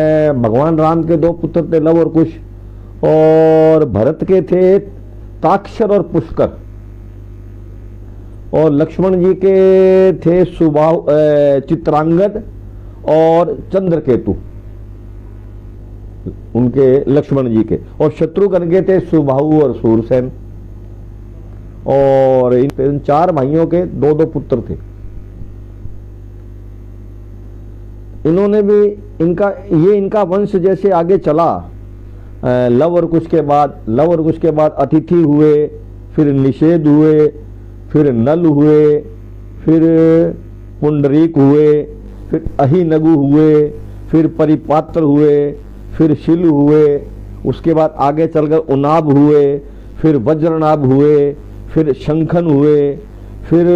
भगवान राम के दो पुत्र थे, लव और कुश, और भरत के थे ताक्षर और पुष्कर, और लक्ष्मण जी के थे सुबाहु चित्रांगद और चंद्रकेतु, उनके लक्ष्मण जी के, और शत्रुघ्न के थे सुबाहु और सूरसेन। और इन चार भाइयों के दो दो पुत्र थे। इन्होंने भी इनका वंश जैसे आगे चला, लव और कुश के बाद अतिथि हुए, फिर निषेध हुए, फिर नल हुए, फिर पुंडरीक हुए, फिर अहिनगु हुए, फिर परिपात्र हुए, फिर शिल हुए, उसके बाद आगे चलकर उनाब हुए, फिर वज्रनाभ हुए, फिर शंखन हुए, फिर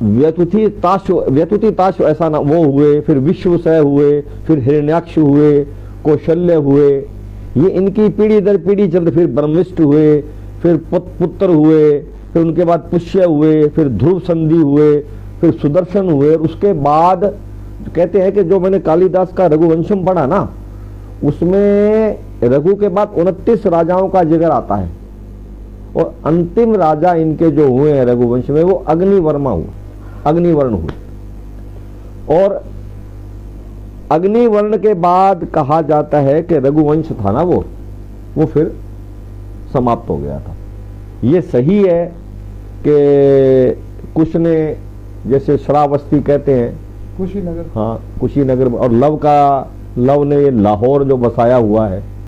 व्यतुति ताश ऐसा ना वो हुए, फिर विश्वसय हुए, फिर हिरण्याक्ष हुए, कौशल्य हुए। ये इनकी पीढ़ी दर पीढ़ी चलते। फिर ब्रह्मिष्ठ हुए, फिर पुत्र हुए, फिर उनके बाद पुष्य हुए, फिर ध्रुव संधि हुए, फिर सुदर्शन हुए। उसके बाद कहते हैं कि जो मैंने कालिदास का रघुवंशम पढ़ा ना, उसमें रघु के बाद 29 राजाओं का जिक्र आता है, और अंतिम राजा इनके जो हुए हैं रघुवंश में वो अग्निवर्ण हुए। और अग्निवर्ण के बाद कहा जाता है कि रघुवंश था ना वो फिर समाप्त हो गया था। ये सही है कि कुश ने, जैसे श्रावस्ती कहते हैं, कुशीनगर, हाँ कुशीनगर, और लव ने ये लाहौर जो बसाया हुआ है,